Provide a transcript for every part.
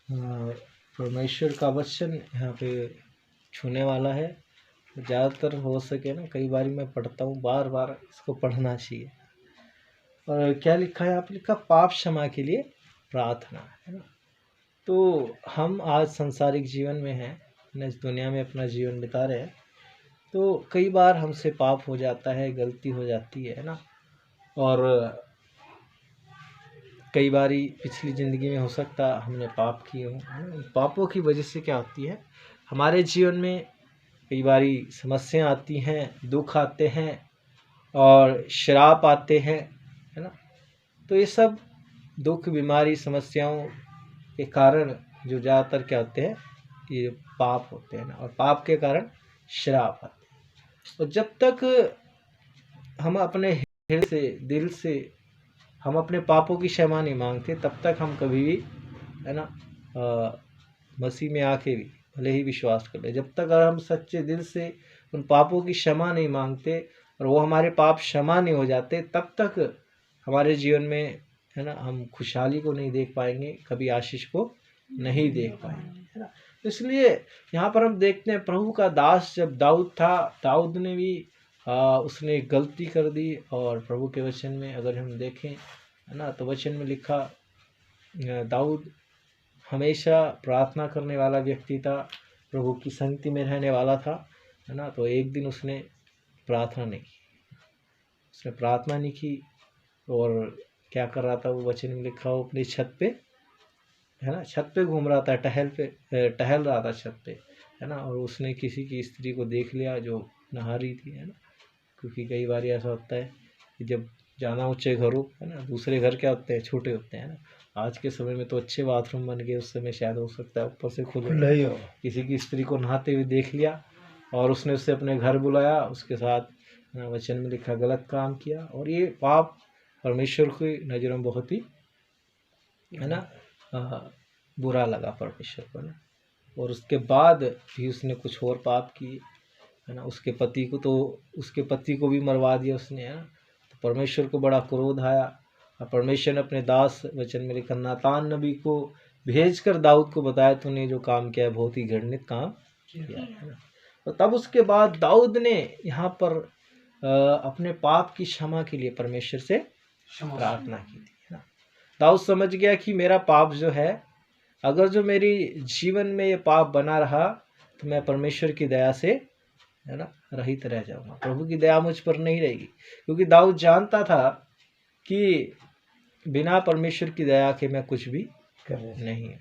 परमेश्वर का वचन यहाँ पे छूने वाला है। ज़्यादातर हो सके ना, कई बार मैं पढ़ता हूँ, बार बार इसको पढ़ना चाहिए। और क्या लिखा है, आप लिखा पाप क्षमा के लिए प्रार्थना, है ना। तो हम आज सांसारिक जीवन में हैं ना, इस दुनिया में अपना जीवन बिता रहे हैं, तो कई बार हमसे पाप हो जाता है, गलती हो जाती है ना। और कई बारी पिछली ज़िंदगी में हो सकता हमने पाप किए हों। पापों की वजह से क्या होती है, हमारे जीवन में कई बारी समस्याएं आती हैं, दुख आते हैं और श्राप आते हैं, है ना। तो ये सब दुख, बीमारी, समस्याओं के कारण जो ज़्यादातर क्या होते हैं, ये पाप होते हैं ना, और पाप के कारण श्राप आते हैं। और जब तक हम अपने हृदय से, दिल से हम अपने पापों की क्षमा नहीं मांगते, तब तक हम कभी भी, है ना, मसीह में आके भी भले ही विश्वास कर ले, जब तक अगर हम सच्चे दिल से उन पापों की क्षमा नहीं मांगते और वो हमारे पाप क्षमा नहीं हो जाते, तब तक हमारे जीवन में, है ना, हम खुशहाली को नहीं देख पाएंगे, कभी आशीष को नहीं देख पाएंगे, है ना। इसलिए यहाँ पर हम देखते हैं, प्रभु का दास जब दाऊद था, दाऊद ने भी उसने गलती कर दी। और प्रभु के वचन में अगर हम देखें, है ना, तो वचन में लिखा, दाऊद हमेशा प्रार्थना करने वाला व्यक्ति था, प्रभु की संगति में रहने वाला था, है ना। तो एक दिन उसने प्रार्थना नहीं की, उसने प्रार्थना नहीं की, और क्या कर रहा था, वो वचन में लिखा, वो अपनी छत पे, है ना, छत पे घूम रहा था, टहल रहा था छत पे, है ना। और उसने किसी की स्त्री को देख लिया जो नहा रही थी, है ना। क्योंकि कई बार ऐसा होता है कि जब जाना ऊँचे घरों, है ना, दूसरे घर क्या होते हैं, छोटे होते हैं ना। आज के समय में तो अच्छे बाथरूम बन गए, उस समय शायद हो सकता है ऊपर से खुला ही हो। किसी की स्त्री को नहाते हुए देख लिया और उसने उससे अपने घर बुलाया, उसके साथ वचन में लिखा गलत काम किया, और ये पाप परमेश्वर की नज़रों में बहुत ही, है ना, बुरा लगा परमेश्वर को ना। और उसके बाद भी उसने कुछ और पाप किए, है ना। उसके पति को भी मरवा दिया उसने, है ना। तो परमेश्वर को बड़ा क्रोध आया, और परमेश्वर ने अपने दास, वचन में लिखा, नातान नबी को भेजकर दाऊद को बताया, तूने जो काम किया है बहुत ही घृणित काम किया है ना। तो तब उसके बाद दाऊद ने यहाँ पर अपने पाप की क्षमा के लिए परमेश्वर से प्रार्थना की थी, है ना। दाऊद समझ गया कि मेरा पाप जो है, अगर जो मेरी जीवन में ये पाप बना रहा, तो मैं परमेश्वर की दया से, है ना, रहित रह जाऊंगा, प्रभु की दया मुझ पर नहीं रहेगी। क्योंकि दाऊद जानता था कि बिना परमेश्वर की दया के मैं कुछ भी नहीं,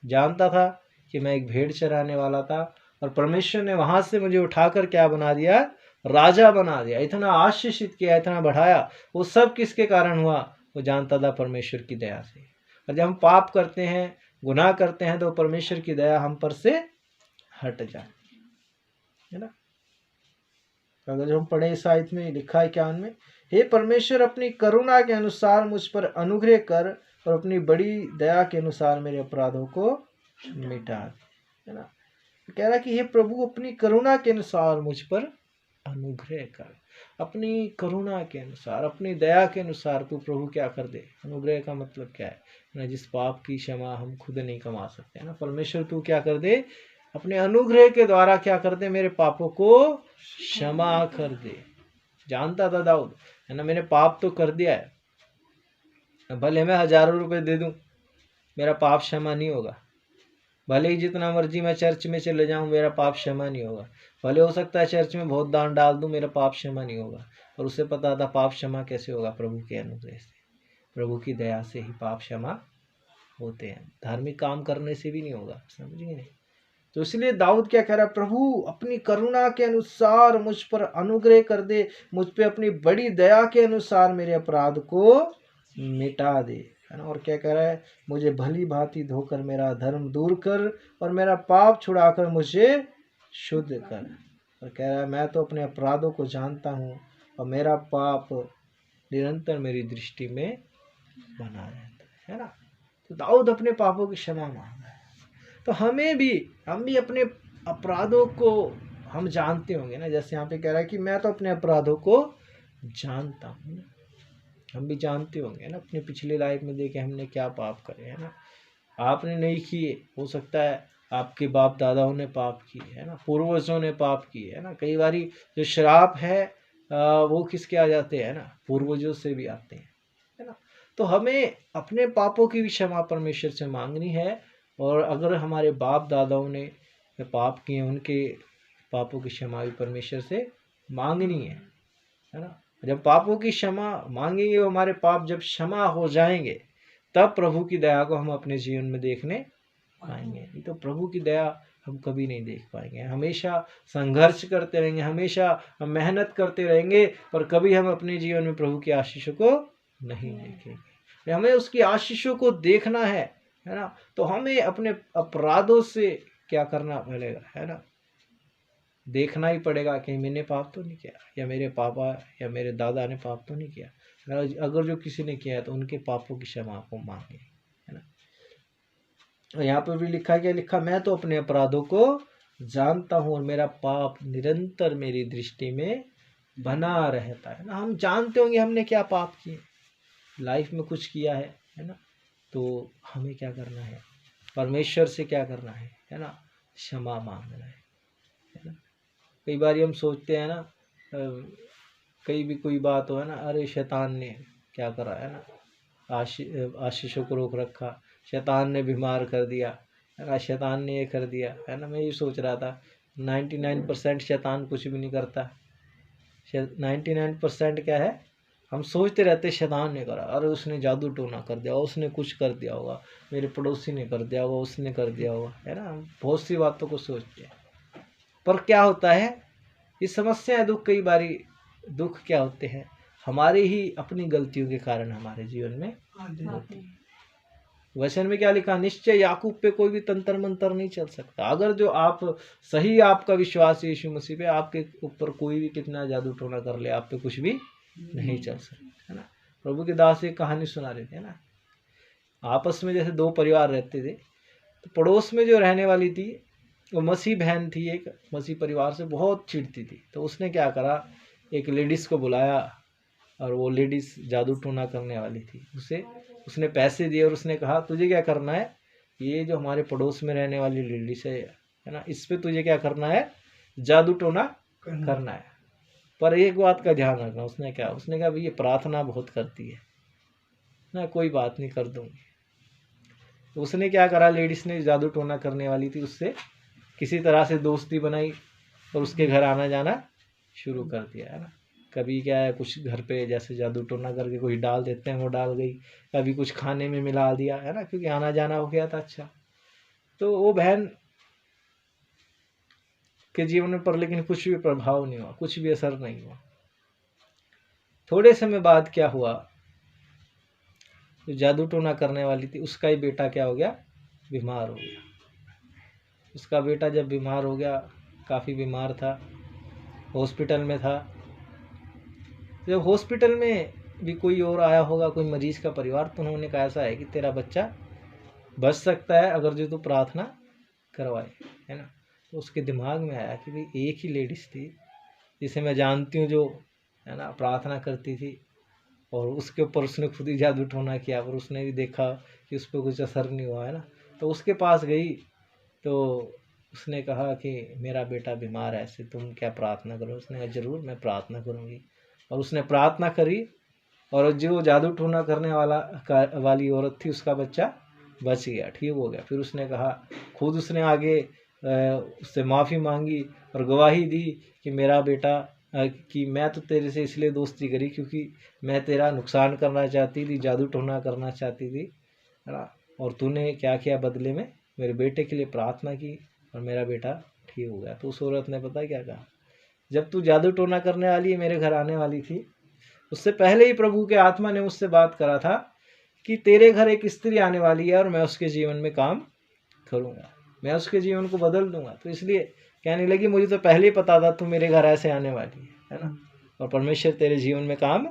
जानता था कि मैं एक भेड़ चराने वाला था, और परमेश्वर ने वहां से मुझे उठाकर क्या बना दिया, राजा बना दिया, इतना आशीषित किया, इतना बढ़ाया। वो सब किसके कारण हुआ, वो जानता था परमेश्वर की दया से। और जब हम पाप करते हैं, गुनाह करते हैं, तो परमेश्वर की दया हम पर से हट जाती है ना। अगर जो हम पढ़े साहित्य में लिखा है क्या उनमें, हे परमेश्वर अपनी करुणा के अनुसार मुझ पर अनुग्रह कर, और अपनी बड़ी दया के अनुसार मेरे अपराधों को मिटा, है ना। कह रहा कि हे प्रभु अपनी करुणा के अनुसार मुझ पर अनुग्रह कर, अपनी करुणा के अनुसार, अपनी दया के अनुसार तू प्रभु क्या कर दे। अनुग्रह का मतलब क्या है ना, जिस पाप की क्षमा हम खुद नहीं कमा सकते, है ना, परमेश्वर तू क्या कर दे, अपने अनुग्रह के द्वारा क्या कर दे, मेरे पापों को क्षमा कर दे। जानता था दाऊद, है ना, मैंने पाप तो कर दिया है, भले मैं हजारों रुपए दे दूं, मेरा पाप क्षमा नहीं होगा। भले ही जितना मर्जी मैं चर्च में चले जाऊं, मेरा पाप क्षमा नहीं होगा। भले हो सकता है चर्च में बहुत दान डाल दूं, मेरा पाप क्षमा नहीं होगा। और उसे पता था पाप क्षमा कैसे होगा, प्रभु के अनुग्रह से, प्रभु की दया से ही पाप क्षमा होते हैं, धार्मिक काम करने से भी नहीं होगा, समझिए नहीं। तो इसलिए दाऊद क्या कह रहा है, प्रभु अपनी करुणा के अनुसार मुझ पर अनुग्रह कर दे, मुझ पे अपनी बड़ी दया के अनुसार मेरे अपराध को मिटा दे, है ना। और क्या कह रहा है, मुझे भली भांति धोकर मेरा धर्म दूर कर, और मेरा पाप छुड़ाकर मुझे शुद्ध कर। और कह रहा है, मैं तो अपने अपराधों को जानता हूँ, और मेरा पाप निरंतर मेरी दृष्टि में बना रहता है ना। तो दाऊद अपने पापों की क्षमा मांग रहा है। तो हम भी अपने अपराधों को हम जानते होंगे ना, जैसे यहाँ पे कह रहा है कि मैं तो अपने अपराधों को जानता हूँ। हम भी जानते होंगे ना, अपने पिछले लाइफ में देखे हमने क्या पाप करे, है ना। आपने नहीं किए, हो सकता है आपके बाप दादाओं ने पाप किए है ना, पूर्वजों ने पाप किए है ना। कई बारी जो श्राप है वो किसके आ जाते हैं ना, पूर्वजों से भी आते हैं है ना। तो हमें अपने पापों की भी क्षमा परमेश्वर से मांगनी है, और अगर हमारे बाप दादाओं ने पाप किए उनके पापों की क्षमा भी परमेश्वर से मांगनी है ना। जब पापों की क्षमा मांगेंगे, हमारे पाप जब क्षमा हो जाएंगे, तब प्रभु की दया को हम अपने जीवन में देखने पाएंगे। नहीं तो प्रभु की दया हम कभी नहीं देख पाएंगे। हमेशा संघर्ष करते रहेंगे, हमेशा हम मेहनत करते रहेंगे, पर कभी हम अपने जीवन में प्रभु की आशीषों को नहीं देखेंगे। हमें उसकी आशीषों को देखना है ना। तो हमें अपने अपराधों से क्या करना पड़ेगा है ना, देखना ही पड़ेगा कि मैंने पाप तो नहीं किया, या मेरे पापा या मेरे दादा ने पाप तो नहीं किया। अगर जो किसी ने किया है तो उनके पापों की क्षमा को मांगे है ना। यहाँ पर भी लिखा क्या लिखा, मैं तो अपने अपराधों को जानता हूँ और मेरा पाप निरंतर मेरी दृष्टि में बना रहता है ना। हम जानते होंगे हमने क्या पाप किए, लाइफ में कुछ किया है ना। तो हमें क्या करना है, परमेश्वर से क्या करना है ना, क्षमा मांगना है ना। कई बार हम सोचते हैं ना, कहीं भी कोई बात हो है ना, अरे शैतान ने क्या करा है ना, आशीषों को रोक रखा, शैतान ने बीमार कर दिया है ना, शैतान ने ये कर दिया है ना। मैं ये सोच रहा था 99% शैतान कुछ भी नहीं करता। 99% क्या है, हम सोचते रहते शैतान ने करा, अरे उसने जादू टोना कर दिया, उसने कुछ कर दिया होगा, मेरे पड़ोसी ने कर दिया होगा, उसने कर दिया होगा है ना। हम बहुत सी बातों को सोचते हैं, पर क्या होता है, ये समस्या दुख, कई बारी दुख क्या होते हैं, हमारे ही अपनी गलतियों के कारण हमारे जीवन में होती है। वचन में क्या लिखा, निश्चय याकूब पे कोई भी तंत्र मंत्र नहीं चल सकता। अगर जो आप सही आपका विश्वास यीशु मसीह पे, आपके ऊपर कोई भी कितना जादू टोना कर ले, आप पे कुछ भी नहीं चल सकता है ना। प्रभु के दास एक कहानी सुना रहे थे ना, आपस में जैसे दो परिवार रहते थे, तो पड़ोस में जो रहने वाली थी वो मसीह बहन थी, एक मसीह परिवार से बहुत चिढ़ती थी। तो उसने क्या करा, एक लेडीज़ को बुलाया, और वो लेडीज़ जादू टोना करने वाली थी। उसने पैसे दिए और उसने कहा तुझे क्या करना है, ये जो हमारे पड़ोस में रहने वाली लेडीज़ है ना, इस पर तुझे क्या करना है, जादू टोना करना है। पर एक बात का ध्यान रखना, उसने कहा भाई ये प्रार्थना बहुत करती है ना, कोई बात नहीं, कर दूंगी। तो उसने क्या करा, लेडीज़ ने जादू टोना करने वाली थी, उससे किसी तरह से दोस्ती बनाई और उसके घर आना जाना शुरू कर दिया है ना। कभी क्या है, कुछ घर पे जैसे जादू टोना करके कुछ डाल देते हैं, वो डाल गई, कभी कुछ खाने में मिला दिया है ना, क्योंकि आना जाना हो गया था। अच्छा, तो वो बहन के जीवन पर लेकिन कुछ भी प्रभाव नहीं हुआ, कुछ भी असर नहीं हुआ। थोड़े समय बाद क्या हुआ, जो जादू टोना करने वाली थी उसका ही बेटा क्या हो गया, बीमार हो गया। उसका बेटा जब बीमार हो गया, काफ़ी बीमार था, हॉस्पिटल में था। जब हॉस्पिटल में भी कोई और आया होगा, कोई मरीज का परिवार, तो उन्होंने कहा ऐसा है कि तेरा बच्चा बच सकता है अगर जो तू प्रार्थना करवाए है ना। तो उसके दिमाग में आया कि भाई एक ही लेडीज़ थी जिसे मैं जानती हूँ, जो है ना प्रार्थना करती थी, और उसके ऊपर उसने खुद ही जादू टोना किया, और उसने भी देखा कि उस पर कुछ असर नहीं हुआ है ना। तो उसके पास गई, तो उसने कहा कि मेरा बेटा बीमार है, ऐसे तुम क्या प्रार्थना करो। उसने कहा जरूर मैं प्रार्थना करूँगी, और उसने प्रार्थना करी, और जो जादू टोना करने वाली औरत थी, उसका बच्चा बच गया, ठीक हो गया। फिर उसने कहा, खुद उसने आगे उससे माफ़ी मांगी और गवाही दी कि मेरा बेटा कि मैं तो तेरे से इसलिए दोस्ती करी क्योंकि मैं तेरा नुकसान करना चाहती थी, जादू टोना करना चाहती थी है ना, और तूने क्या किया, बदले में मेरे बेटे के लिए प्रार्थना की और मेरा बेटा ठीक हो गया। तो उस औरत ने पता क्या कहा, जब तू जादू टोना करने वाली है, मेरे घर आने वाली थी, उससे पहले ही प्रभु के आत्मा ने मुझसे बात करा था कि तेरे घर एक स्त्री आने वाली है और मैं उसके जीवन में काम करूँगा, मैं उसके जीवन को बदल दूंगा। तो इसलिए कहने लगी मुझे तो पहले ही पता था तू मेरे घर ऐसे आने वाली है ना, और परमेश्वर तेरे जीवन में काम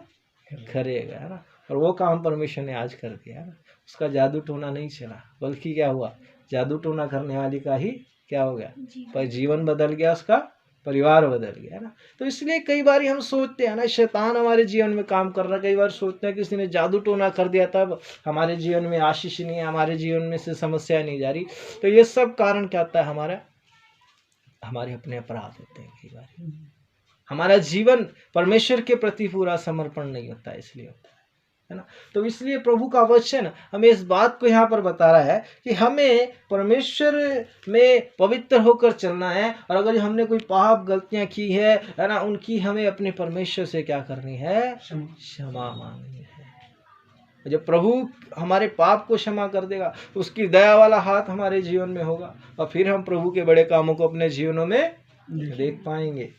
करेगा है ना। और वो काम परमेश्वर ने आज कर दिया है ना। उसका जादू टोना नहीं चला, बल्कि क्या हुआ, जादू टोना करने वाली का ही क्या हो गया, पर जीवन बदल गया उसका, परिवार बदल गया, है ना। तो इसलिए कई बार हम सोचते हैं ना, शैतान हमारे जीवन में काम कर रहा है। कई बार सोचते हैं किसी ने जादू टोना कर दिया, तब हमारे जीवन में आशीष नहीं है, हमारे जीवन में से समस्या नहीं जा रही। तो ये सब कारण क्या होता है, हमारे अपने अपराध होते हैं। कई बार हमारा जीवन परमेश्वर के प्रति पूरा समर्पण नहीं होता है, इसलिए होता है ना। तो इसलिए प्रभु का वचन हमें इस बात को यहाँ पर बता रहा है कि हमें परमेश्वर में पवित्र होकर चलना है। और अगर हमने कोई पाप गलतियां की है ना, उनकी हमें अपने परमेश्वर से क्या करनी है, क्षमा मांगनी है। जब प्रभु हमारे पाप को क्षमा कर देगा तो उसकी दया वाला हाथ हमारे जीवन में होगा, और फिर हम प्रभु के बड़े कामों को अपने जीवनों में देख पाएंगे।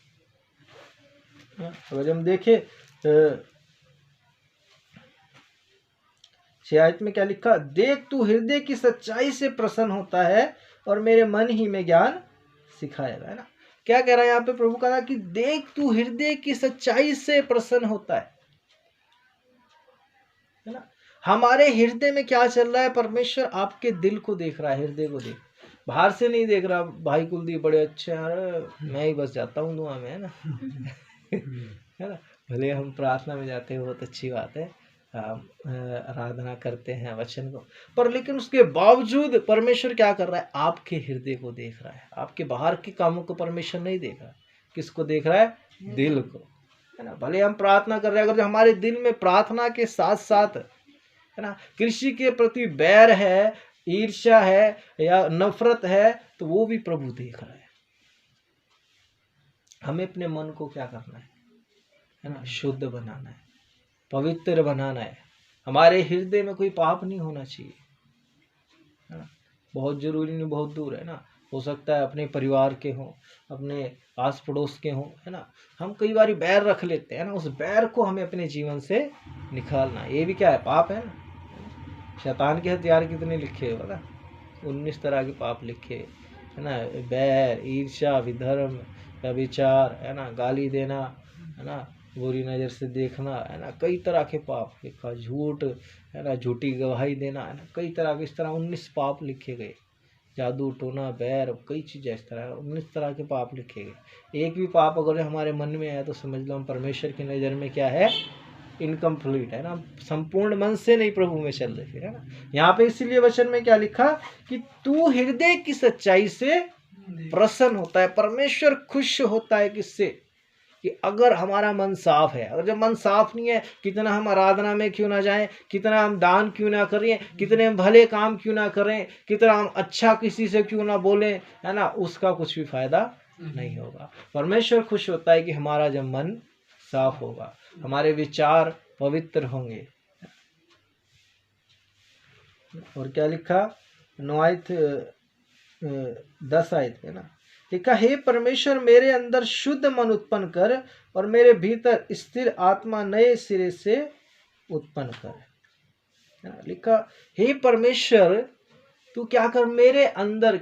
अगर हम देखें 6 आयत में क्या लिखा, देख तू हृदय की सच्चाई से प्रसन्न होता है और मेरे मन ही में ज्ञान सिखाएगा, है ना। क्या कह रहा है यहाँ पे प्रभु का, कि देख तू हृदय की सच्चाई से प्रसन्न होता है ना। हमारे हृदय में क्या चल रहा है, परमेश्वर आपके दिल को देख रहा है, हृदय को देख, बाहर से नहीं देख रहा। भाई कुलदीप बड़े अच्छे हैं, अरे मैं ही बस जाता हूँ दुआ में, है ना। है ना, भले हम प्रार्थना में जाते हैं, बहुत अच्छी बात है, आराधना करते हैं वचन को, पर लेकिन उसके बावजूद परमेश्वर क्या कर रहा है, आपके हृदय को देख रहा है। आपके बाहर के कामों को परमेश्वर नहीं देख रहा, किसको देख रहा है, दिल को, है ना। भले हम प्रार्थना कर रहे हैं, अगर हमारे दिल में प्रार्थना के साथ साथ, है ना, कृषि के प्रति बैर है, ईर्ष्या है या नफरत है, तो वो भी प्रभु देख रहा है। हमें अपने मन को क्या करना है ना, शुद्ध बनाना है, पवित्र बनाना है। हमारे हृदय में कोई पाप नहीं होना चाहिए, है ना। बहुत जरूरी नहीं, बहुत दूर, है ना। हो सकता है अपने परिवार के हों, अपने आस पड़ोस के हों, है ना। हम कई बार बैर रख लेते हैं ना, उस बैर को हमें अपने जीवन से निकालना, ये भी क्या है, पाप है ना। शैतान के हथियार कितने लिखे हैं पता, 19 तरह के पाप लिखे, है ना। बैर, ईर्ष्या, विधर्म, व्यभिचार, है ना, गाली देना, है ना, बुरी नज़र से देखना, है ना, कई तरह के पाप लिखा, झूठ, है ना, झूठी गवाही देना, है ना, कई तरह के, इस तरह 19 पाप लिखे गए। जादू टोना, बैर, कई चीज़ें इस तरह 19 तरह के पाप लिखे गए। एक भी पाप अगर हमारे मन में आया तो समझ लो हम परमेश्वर की नज़र में क्या है, इनकम्प्लीट, है ना। संपूर्ण मन से नहीं प्रभु में चल रहे फिर, है ना। यहाँ पे इसीलिए वचन में क्या लिखा कि तू हृदय की सच्चाई से प्रसन्न होता है। परमेश्वर खुश होता है किससे, कि अगर हमारा मन साफ है। अगर जब मन साफ नहीं है, कितना हम आराधना में क्यों ना जाएं, कितना हम दान क्यों ना करें, कितने हम भले काम क्यों ना करें, कितना हम अच्छा किसी से क्यों ना बोलें, है ना, उसका कुछ भी फायदा नहीं होगा। परमेश्वर खुश होता है कि हमारा जब मन साफ होगा, हमारे विचार पवित्र होंगे। और क्या लिखा, 9 आयत 10 आयत है ना, लिखा, हे परमेश्वर मेरे अंदर शुद्ध मन उत्पन्न कर और मेरे भीतर स्थिर आत्मा नए सिरे से उत्पन्न कर। लिखा, हे परमेश्वर तू क्या कर, मेरे अंदर